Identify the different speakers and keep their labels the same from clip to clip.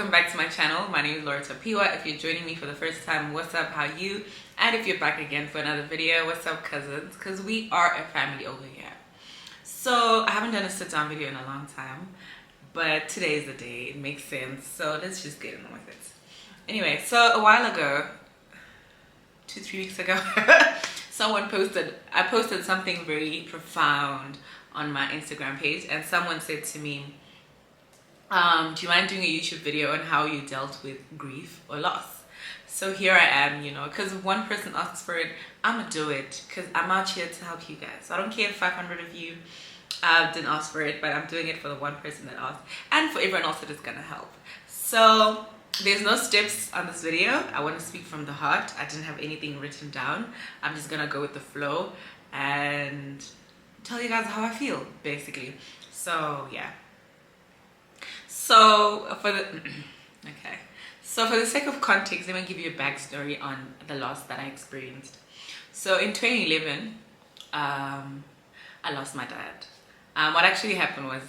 Speaker 1: welcome back to my channel. My name is Laurah. If you're joining me for the first time, what's up, how you? And if you're back again for another video, what's up, cousins? Because we are a family over here. So I haven't done a sit-down video in a long time, but today is the day. It makes sense. So let's just get on with it. Anyway, so a while ago, 2-3 weeks ago, I posted something very profound on my Instagram page, and someone said to me, do you mind doing a YouTube video on how you dealt with grief or loss? So here I am, you know, because one person asks for it, I'm gonna do it because I'm out here to help you guys. So I don't care if 500 of you didn't ask for it, but I'm doing it for the one person that asked and for everyone else that is gonna help. So there's no steps on this video. I want to speak from the heart. I didn't have anything written down. I'm just gonna go with the flow and tell you guys how I feel, basically. So yeah. So for the sake of context, let me give you a backstory on the loss that I experienced. So in 2011, I lost my dad. What actually happened was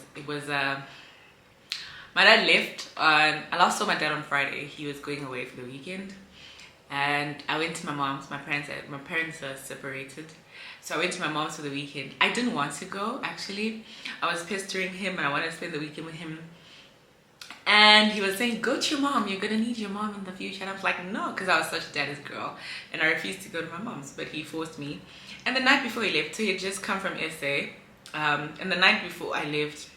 Speaker 1: my dad left. I saw my dad on Friday. He was going away for the weekend, and I went to my mom's. My parents are separated, so I went to my mom's for the weekend. I didn't want to go, actually. I was pestering him and I wanted to spend the weekend with him. And he was saying, go to your mom, you're gonna need your mom in the future. And I was like, no, because I was such a daddy's girl and I refused to go to my mom's, but he forced me. And the night before he left, so he had just come from SA, and the night before I left,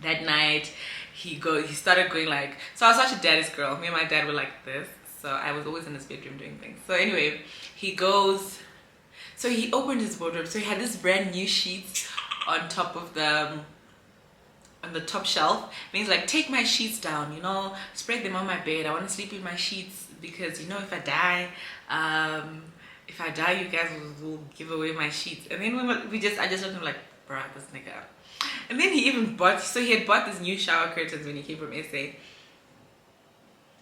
Speaker 1: that night he started going like, so I was such a daddy's girl. Me and my dad were like this, so I was always in his bedroom doing things. So anyway, he opened his wardrobe, so he had this brand new sheets on top of on the top shelf, and he's like, take my sheets down, you know, spread them on my bed. I want to sleep with my sheets because, you know, if I die, you guys will give away my sheets. And then I just looked at him like, bruh, this nigga. And then he had bought this new shower curtains when he came from SA.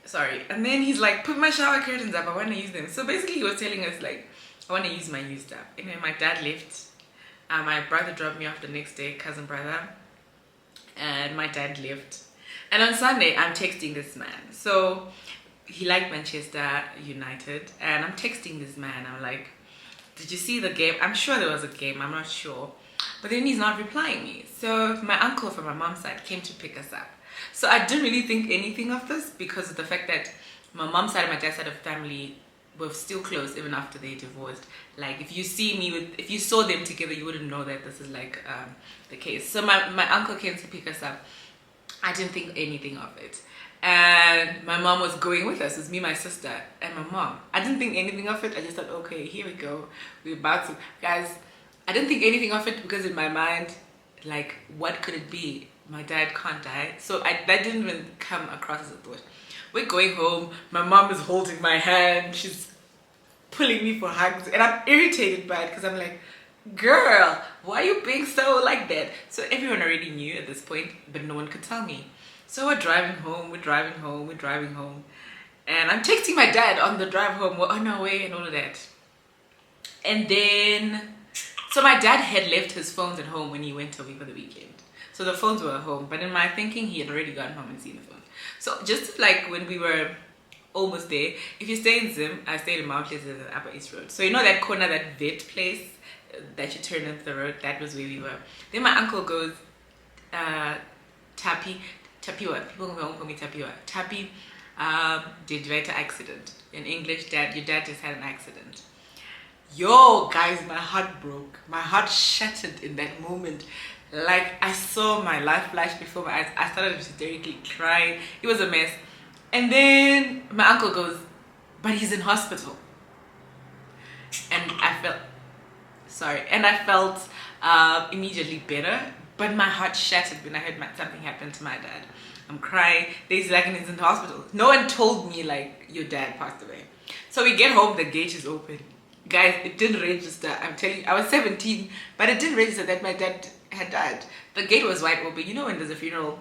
Speaker 1: Sorry. And then he's like, put my shower curtains up, I want to use them. So basically he was telling us like, I want to use my new stuff. Anyway, my dad left. My brother dropped me off the next day, cousin brother. And my dad left, and on Sunday I'm texting this man. So he liked Manchester United, and I'm texting this man. I'm like, did you see the game? I'm sure there was a game, I'm not sure, but then he's not replying me. So my uncle from my mom's side came to pick us up. So I didn't really think anything of this because of the fact that my mom's side and my dad's side of the family were still close even after they divorced. Like if you saw them together, you wouldn't know that this is like the case. So my uncle came to pick us up. I didn't think anything of it, and my mom was going with us. It was me, my sister, and my mom. I didn't think anything of it. I just thought, okay, here we go, we're about to, guys. I didn't think anything of it because in my mind, like, what could it be? My dad can't die. So that didn't even come across as a thought. We're going home, my mom is holding my hand, she's pulling me for hugs, and I'm irritated by it because I'm like, girl, why are you being so like that? So everyone already knew at this point, but no one could tell me. So we're driving home, and I'm texting my dad on the drive home, we're on our way and all of that. And then, so my dad had left his phones at home when he went away for the weekend. So the phones were at home, but in my thinking, he had already gone home and seen the phones. So just like when we were almost there, if you stay in Zim, I stayed in Mount Pleasant at Upper East Road. So you know that corner, that vet place that you turn into the road, that was where we were. Then my uncle goes, Tapiwa, people won't call me Tapiwa. Tapi did an accident. In English, your dad just had an accident. Yo, guys, my heart broke. My heart shattered in that moment. Like, I saw my life flash before my eyes. I started hysterically crying. It was a mess. And then my uncle goes, but he's in hospital. And I felt immediately better, but my heart shattered when I heard something happened to my dad. I'm crying. He's like, he's in the hospital. No one told me like, your dad passed away. So we get home, the gate is open. Guys, it didn't register. I'm telling you, I was 17, but it didn't register that my dad had died. The gate was wide open. You know when there's a funeral,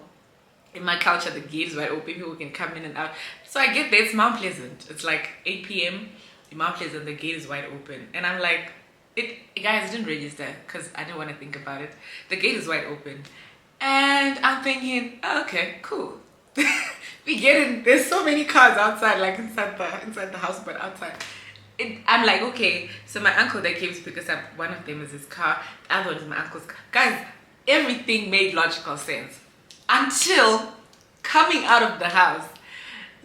Speaker 1: in my culture, the gate is wide open, people can come in and out. So I get there, it's Mount Pleasant. It's like 8 p.m. in Mount Pleasant, the gate is wide open. And I'm like, guys, it didn't register because I didn't want to think about it. The gate is wide open. And I'm thinking, oh, okay, cool. We get in. There's so many cars outside, like inside the house, but outside. I'm like, okay. So my uncle that came to pick us up, one of them is his car, the other one is my uncle's car. Guys, everything made logical sense until coming out of the house.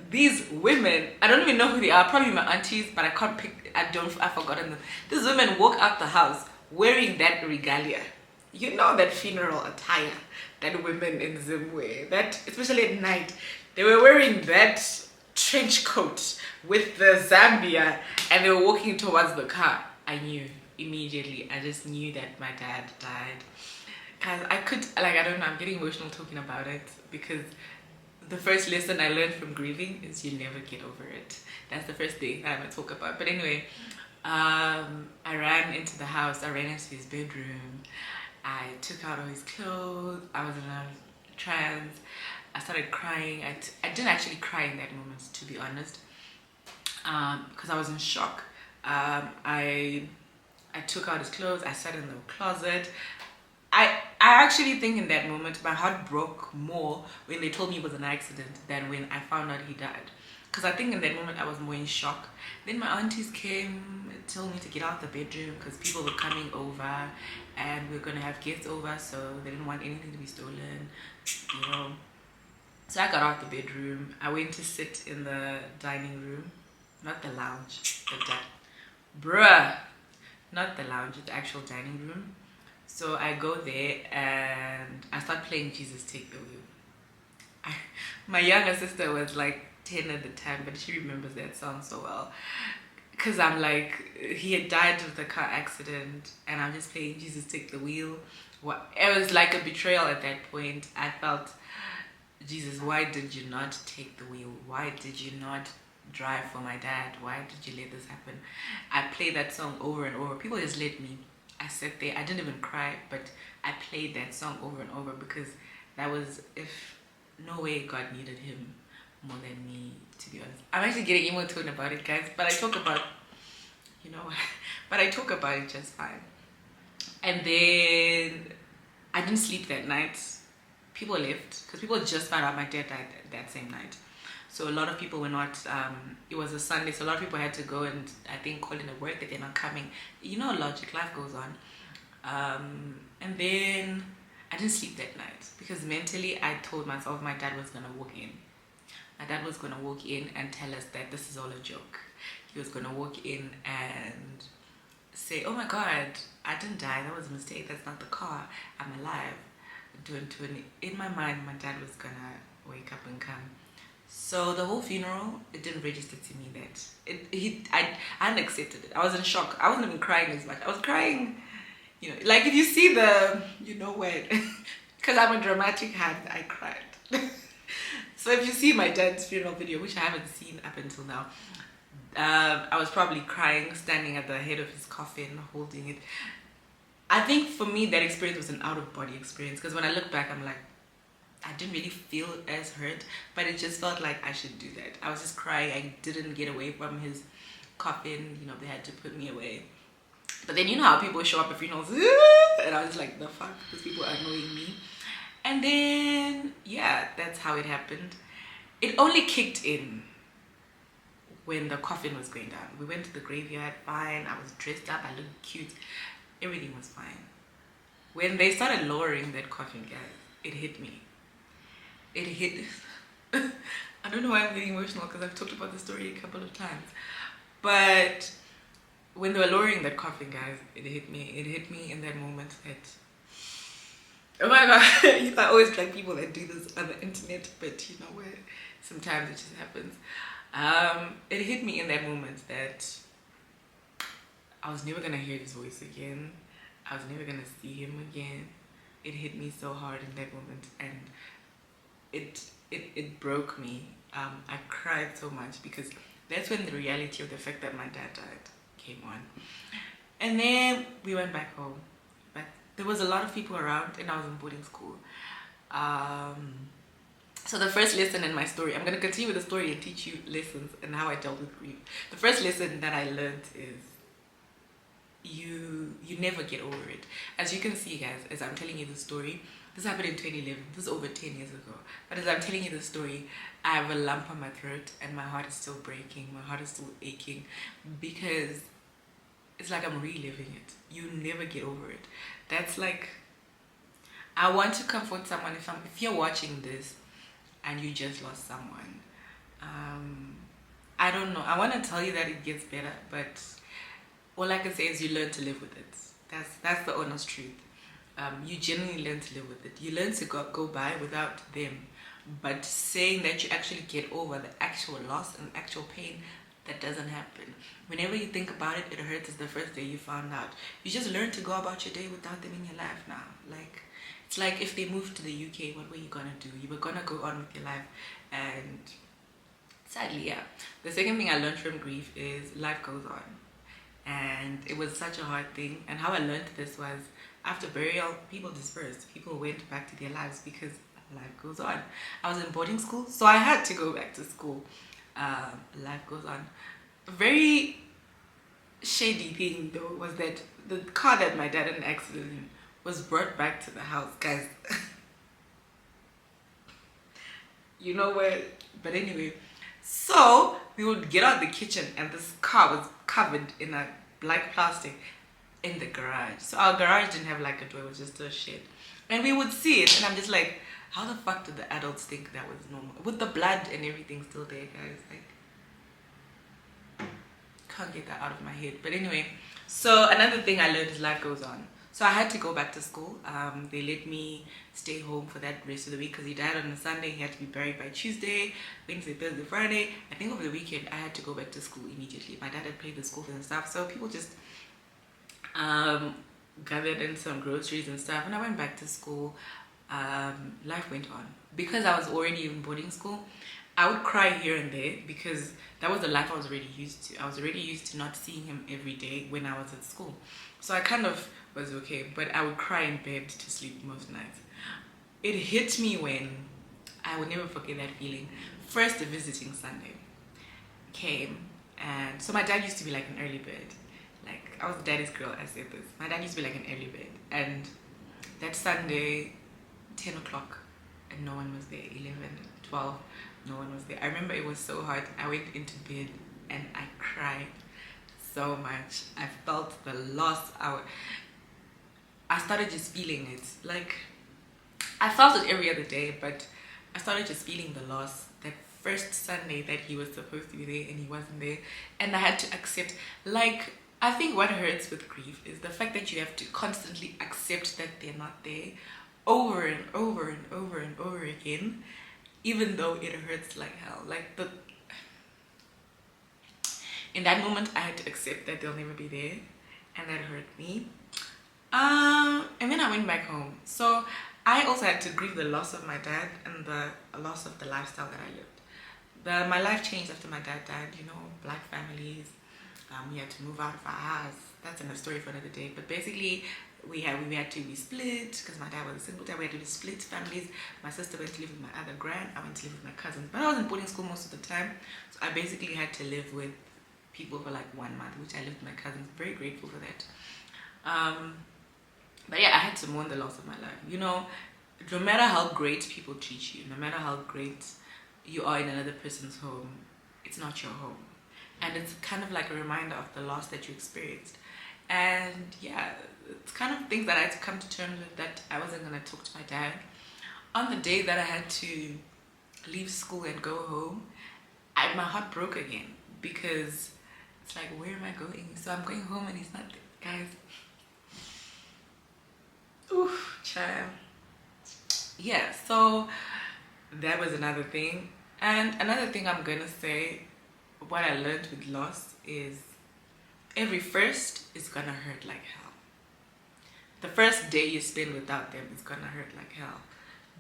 Speaker 1: These women, I don't even know who they are, probably my aunties, but I can't pick, I've forgotten them. These women walk out the house wearing that regalia. You know, that funeral attire that women in Zim wear, that, especially at night, they were wearing that trench coat with the Zambia and they were walking towards the car. I knew immediately, I just knew that my dad died. Guys, I don't know, I'm getting emotional talking about it because the first lesson I learned from grieving is you never get over it. That's the first thing I'm gonna talk about. But anyway, I ran into the house, I ran into his bedroom, I took out all his clothes, I was in a trance, I started crying. I didn't actually cry in that moment, to be honest, because I was in shock. I took out his clothes, I sat in the closet. I actually think in that moment my heart broke more when they told me it was an accident than when I found out he died. Because I think in that moment I was more in shock. Then my aunties came and told me to get out the bedroom because people were coming over and we were going to have guests over, so they didn't want anything to be stolen, you know. So I got out the bedroom. I went to sit in the dining room, not the lounge, not the lounge, the actual dining room. So I go there and I start playing Jesus Take the Wheel. My younger sister was like 10 at the time, but she remembers that song so well. Because I'm like, he had died of the car accident and I'm just playing Jesus Take the Wheel. It was like a betrayal at that point. I felt, Jesus, why did you not take the wheel? Why did you not drive for my dad? Why did you let this happen? I played that song over and over. People just let me. I sat there, I didn't even cry, but I played that song over and over because that was, if no way God needed him more than me, to be honest. I'm actually getting emotional about it, guys, but I talk about, you know, but I talk about it just fine. And then I didn't sleep that night. People left because people just found out my dad died that same night. So a lot of people were not, it was a Sunday, so a lot of people had to go and I think call in a word that they're not coming. You know, logic, life goes on. And then I didn't sleep that night because mentally I told myself my dad was going to walk in. My dad was going to walk in and tell us that this is all a joke. He was going to walk in and say, oh my God, I didn't die, that was a mistake, that's not the car, I'm alive. In my mind, my dad was going to wake up and come. So the whole funeral, it didn't register to me that I hadn't accepted it. I was in shock. I wasn't even crying as much. I was crying, you know, like if you see the, you know what, because I'm a dramatic hand, I cried. So if you see my dad's funeral video, which I haven't seen up until now, I was probably crying, standing at the head of his coffin, holding it. I think for me that experience was an out-of-body experience because when I look back, I'm like, I didn't really feel as hurt, but it just felt like I should do that. I was just crying. I didn't get away from his coffin. You know, they had to put me away. But then you know how people show up at funerals, and I was like, the fuck, these people are annoying me. And then, yeah, that's how it happened. It only kicked in when the coffin was going down. We went to the graveyard, fine. I was dressed up, I looked cute. Everything was fine. When they started lowering that coffin, guys, it hit me. It hit. I don't know why I'm getting emotional because I've talked about the story a couple of times. But when they were lowering that coffin, guys, it hit me. It hit me in that moment that, oh my God, you know, I always like people that do this on the internet, but you know what, sometimes it just happens. It hit me in that moment that I was never gonna hear his voice again. I was never gonna see him again. It hit me so hard in that moment, and it broke me. I cried so much because that's when the reality of the fact that my dad died came on. And then we went back home, but there was a lot of people around and I was in boarding school. So the first lesson in my story, I'm going to continue with the story and teach you lessons and how I dealt with grief. The first lesson that I learned is you never get over it. As you can see, guys, as I'm telling you the story, This happened in 2011. This is over 10 years ago. But as I'm telling you the story, I have a lump on my throat and my heart is still breaking. My heart is still aching because it's like I'm reliving it. You never get over it. That's like, I want to comfort someone if you're watching this and you just lost someone. I don't know. I want to tell you that it gets better, but all I can say is you learn to live with it. That's the honest truth. You genuinely learn to live with it. You learn to go by without them. But saying that you actually get over the actual loss and actual pain, that doesn't happen. Whenever you think about it, it hurts as the first day you found out. You just learn to go about your day without them in your life now. Like, it's like if they moved to the UK, what were you gonna do? You were gonna go on with your life. And sadly, yeah. The second thing I learned from grief is life goes on. And it was such a hard thing. And how I learned this was after burial, people dispersed. People went back to their lives because life goes on. I was in boarding school, so I had to go back to school. Life goes on. A very shady thing though was that the car that my dad had an accident in was brought back to the house, guys. You know where? But anyway, so we would get out the kitchen and this car was covered in a black plastic in the garage. So our garage didn't have like a door, it was just a shed. And we would see it and I'm just like, how the fuck did the adults think that was normal? With the blood and everything still there, guys. Like, can't get that out of my head. But anyway, so another thing I learned is life goes on. So I had to go back to school. They let me stay home for that rest of the week because he died on a Sunday. He had to be buried by Tuesday, Wednesday, Thursday, Friday. I think over the weekend I had to go back to school immediately. My dad had paid the school fees and stuff, so people just gathered in some groceries and stuff, and I went back to school. Life went on. Because I was already in boarding school, I would cry here and there because that was the life I was already used to. I was already used to not seeing him every day when I was at school. So I kind of was okay, but I would cry in bed to sleep most nights. It hit me when, I would never forget that feeling. First, the visiting Sunday came, and so my dad used to be like an early bird. Like, I was the daddy's girl, I said this. My dad used to be like an early bird, and that Sunday, 10 o'clock and no one was there. 11, 12, no one was there. I remember it was so hard. I went into bed and I cried so much. I felt the loss. I started just feeling it. Like, I felt it every other day, but I started just feeling the loss. That first Sunday that he was supposed to be there and he wasn't there, and I had to accept. Like, I think what hurts with grief is the fact that you have to constantly accept that they're not there over and over and over and over again, even though it hurts like hell. Like, in that moment I had to accept that they'll never be there, and that hurt me. And then I went back home. So I also had to grieve the loss of my dad and the loss of the lifestyle that I lived. My life changed after my dad died. You know, black families, we had to move out of our house. That's another story for another day. But basically, we had to be split because my dad was a single dad. We had to be split families. My sister went to live with my other grand. I went to live with my cousins. But I was in boarding school most of the time, so I basically had to live with people for like 1 month, which I lived with my cousins. Very grateful for that. But yeah, I had to mourn the loss of my life. You know, no matter how great people treat you, no matter how great you are in another person's home, it's not your home. And it's kind of like a reminder of the loss that you experienced. And yeah, it's kind of things that I had to come to terms with, that I wasn't going to talk to my dad. On the day that I had to leave school and go home, my heart broke again, because it's like, where am I going? So I'm going home and he's not there, guys. Oof, child. Yeah, so that was another thing. And another thing I'm gonna say, what I learned with loss is every first is gonna hurt like hell. The first day you spend without them is gonna hurt like hell.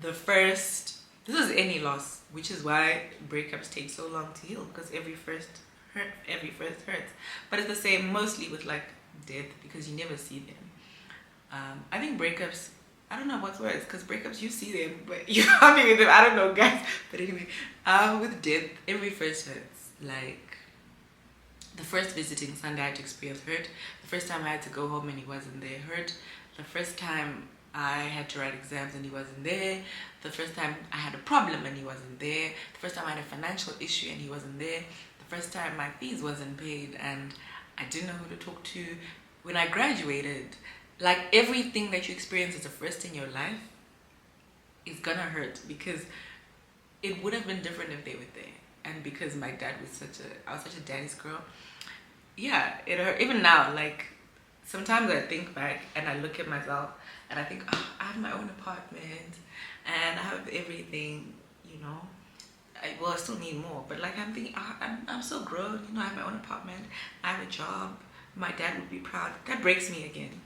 Speaker 1: This is any loss, which is why breakups take so long to heal, because every first hurts. But it's the same mostly with like death, because you never see them. I think breakups, I don't know what's worse, because breakups you see them, but you're happy with them. I don't know, guys. But anyway, with death, every first hurts. Like, the first visiting Sunday I had to experience hurt. The first time I had to go home and he wasn't there hurt. The first time I had to write exams and he wasn't there. The first time I had a problem and he wasn't there. The first time I had a financial issue and he wasn't there. The first time my fees wasn't paid and I didn't know who to talk to. When I graduated, like everything that you experience as a first in your life is gonna hurt, because it would have been different if they were there. And because my dad was I was such a daddy's girl. Yeah, it hurt. Even now, like sometimes I think back and I look at myself and I think, oh, I have my own apartment and I have everything, you know. I still need more, but like I'm thinking, oh, I'm so grown, you know. I have my own apartment, I have a job, my dad would be proud. That breaks me again,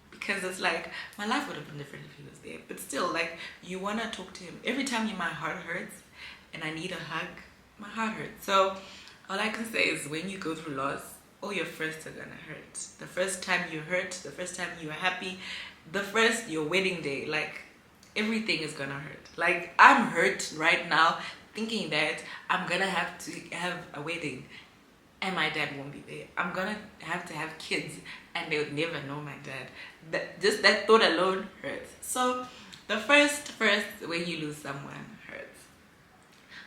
Speaker 1: because it's like my life would have been different if he was there. But still, like, you want to talk to him every time my heart hurts and I need a hug. My heart hurts. So all I can say is, when you go through loss, all your firsts are gonna hurt. The first time you hurt, the first time you were happy, your wedding day, like everything is gonna hurt. Like I'm hurt right now thinking that I'm gonna have to have a wedding and my dad won't be there. I'm gonna have to have kids and they would never know my dad. Just that thought alone hurts. So the first when you lose someone hurts.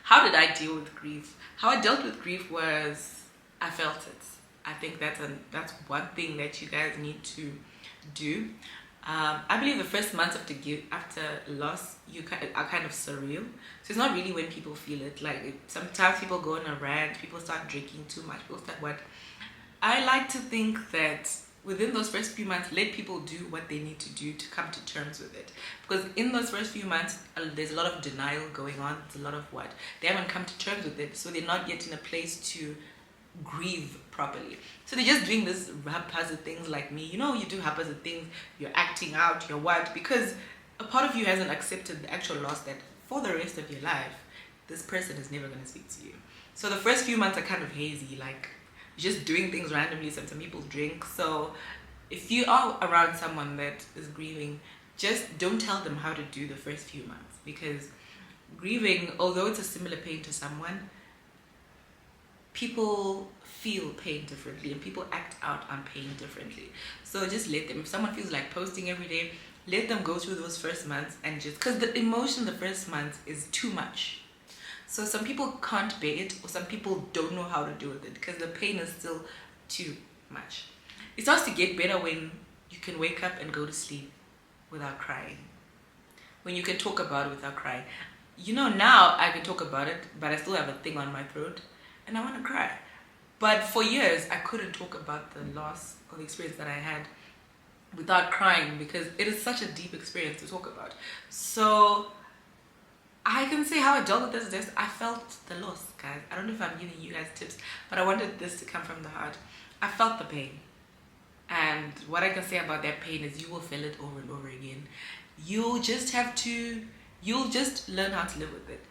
Speaker 1: How did I deal with grief? How I dealt with grief was, I felt it. I think that's one thing that you guys need to do. I believe the first months after loss are kind of surreal. So it's not really when people feel it. Like sometimes people go on a rant, people start drinking too much, people start what. I like to think that within those first few months, let people do what they need to do to come to terms with it. Because in those first few months, there's a lot of denial going on. There's a lot of what. They haven't come to terms with it, so they're not yet in a place to grieve properly. So they're just doing this haphazard things like me. You know, you do haphazard things, you're acting out, you're what, because a part of you hasn't accepted the actual loss that for the rest of your life, this person is never going to speak to you. So the first few months are kind of hazy, like just doing things randomly. Some people drink. So if you are around someone that is grieving, just don't tell them how to do the first few months, because grieving, although it's a similar pain to someone, people feel pain differently and people act out on pain differently. So just let them. If someone feels like posting every day, let them go through those first months, and just because the emotion the first month is too much. So some people can't bear it, or some people don't know how to deal with it because the pain is still too much. It starts to get better when you can wake up and go to sleep without crying. When you can talk about it without crying. You know, now I can talk about it, but I still have a thing on my throat and I want to cry. But for years, I couldn't talk about the loss or the experience that I had without crying, because it is such a deep experience to talk about. So I can say how I dealt with this. I felt the loss, guys. I don't know if I'm giving you guys tips, but I wanted this to come from the heart. I felt the pain. And what I can say about that pain is you will feel it over and over again. You'll just learn how to live with it.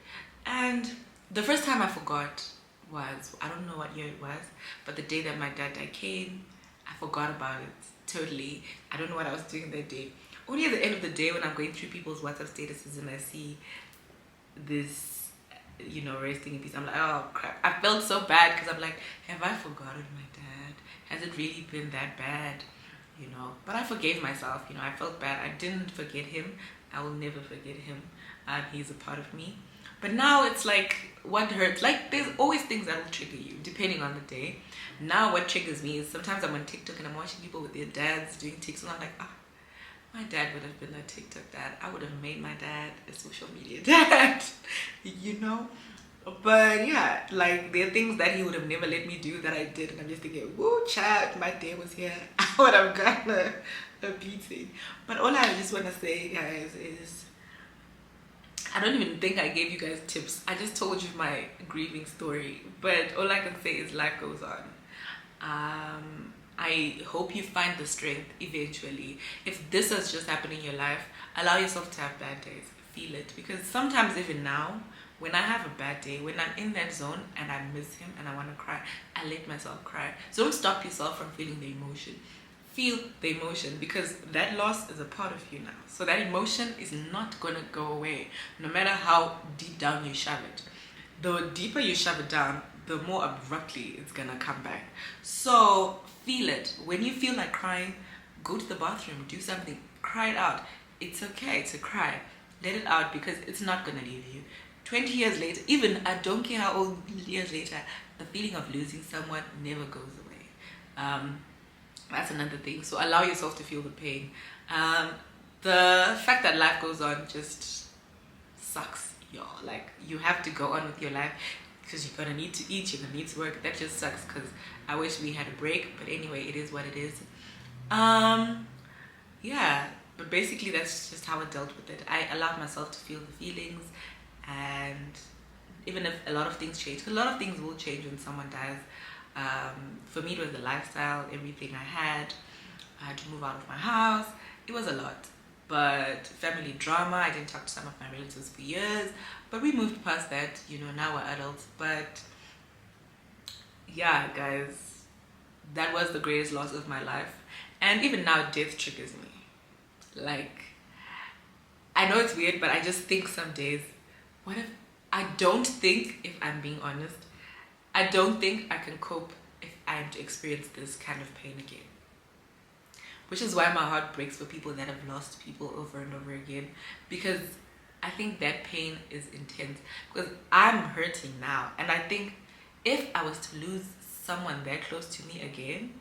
Speaker 1: And the first time I forgot was, I don't know what year it was, but the day that my dad died came, I forgot about it totally. I don't know what I was doing that day. Only at the end of the day, when I'm going through people's WhatsApp statuses and I see this, you know, resting in peace, I'm like, oh crap. I felt so bad because I'm like, have I forgotten my dad? Has it really been that bad? You know, but I forgave myself. You know, I felt bad. I didn't forget him. I will never forget him. He's a part of me. But now it's like, what hurts? Like, there's always things that will trigger you, depending on the day. Now what triggers me is sometimes I'm on TikTok and I'm watching people with their dads doing TikToks, and I'm like, my dad would have been a TikTok dad. I would have made my dad a social media dad, you know? But yeah, like, there are things that he would have never let me do that I did, and I'm just thinking, whoa, child, my dad was here, I would have gotten a beating. But all I just want to say, guys, is I don't even think I gave you guys tips. I just told you my grieving story. But all I can say is life goes on. I hope you find the strength eventually. If this has just happened in your life, allow yourself to have bad days. Feel it. Because sometimes, even now, when I have a bad day, when I'm in that zone and I miss him and I want to cry, I let myself cry. So don't stop yourself from feeling the emotion. Feel the emotion, because that loss is a part of you now. So that emotion is not going to go away, no matter how deep down you shove it. The deeper you shove it down, the more abruptly it's going to come back. So feel it. When you feel like crying, go to the bathroom, do something, cry it out. It's okay to cry. Let it out because it's not going to leave you. 20 years later, even I don't care how old years later, the feeling of losing someone never goes away. That's another thing. So allow yourself to feel the pain. The fact that life goes on just sucks, y'all. Like, you have to go on with your life because you're gonna need to eat, you're gonna need to work. That just sucks because I wish we had a break, but anyway, it is what it is. Yeah, but basically that's just how I dealt with it. I allowed myself to feel the feelings, and even if a lot of things change, 'cause a lot of things will change when someone dies. For me, it was the lifestyle, everything I had. I had to move out of my house. It was a lot. But family drama, I didn't talk to some of my relatives for years. But we moved past that, you know, now we're adults. But yeah, guys, that was the greatest loss of my life. And even now, death triggers me. Like, I know it's weird, but I just think some days, what if, I don't think, if I'm being honest, I don't think I can cope if I am to experience this kind of pain again. Which is why my heart breaks for people that have lost people over and over again. Because I think that pain is intense. Because I'm hurting now. And I think if I was to lose someone that close to me again,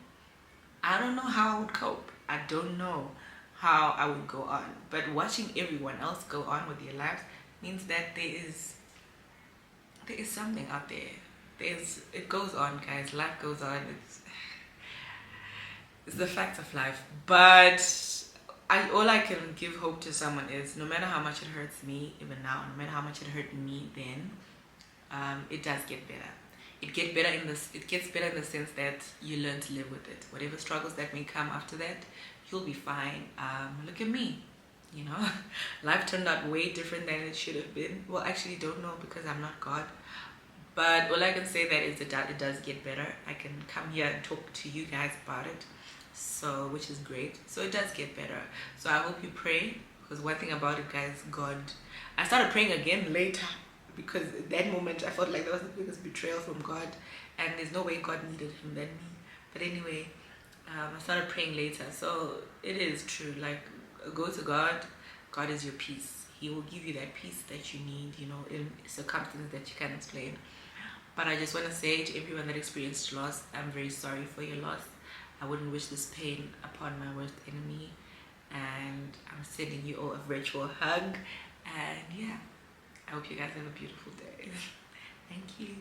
Speaker 1: I don't know how I would cope. I don't know how I would go on. But watching everyone else go on with their lives means that there is something out there. It goes on, guys. Life goes on. It's the fact of life. But all I can give hope to someone is, no matter how much it hurts me, even now, no matter how much it hurt me then, it does get better. It gets better in the sense that you learn to live with it. Whatever struggles that may come after that, you'll be fine. Look at me. You know, life turned out way different than it should have been. Well, actually, don't know because I'm not God. But all I can say that is that it does get better. I can come here and talk to you guys about it, so which is great. So it does get better. So I hope you pray, because one thing about it, guys, God. I started praying again later because at that moment I felt like that was the biggest betrayal from God, and there's no way God needed him than me. But anyway, I started praying later. So it is true. Like, go to God. God is your peace. He will give you that peace that you need, you know, in circumstances that you can't explain. But I just want to say to everyone that experienced loss, I'm very sorry for your loss. I wouldn't wish this pain upon my worst enemy. And I'm sending you all a virtual hug. And yeah, I hope you guys have a beautiful day. Thank you.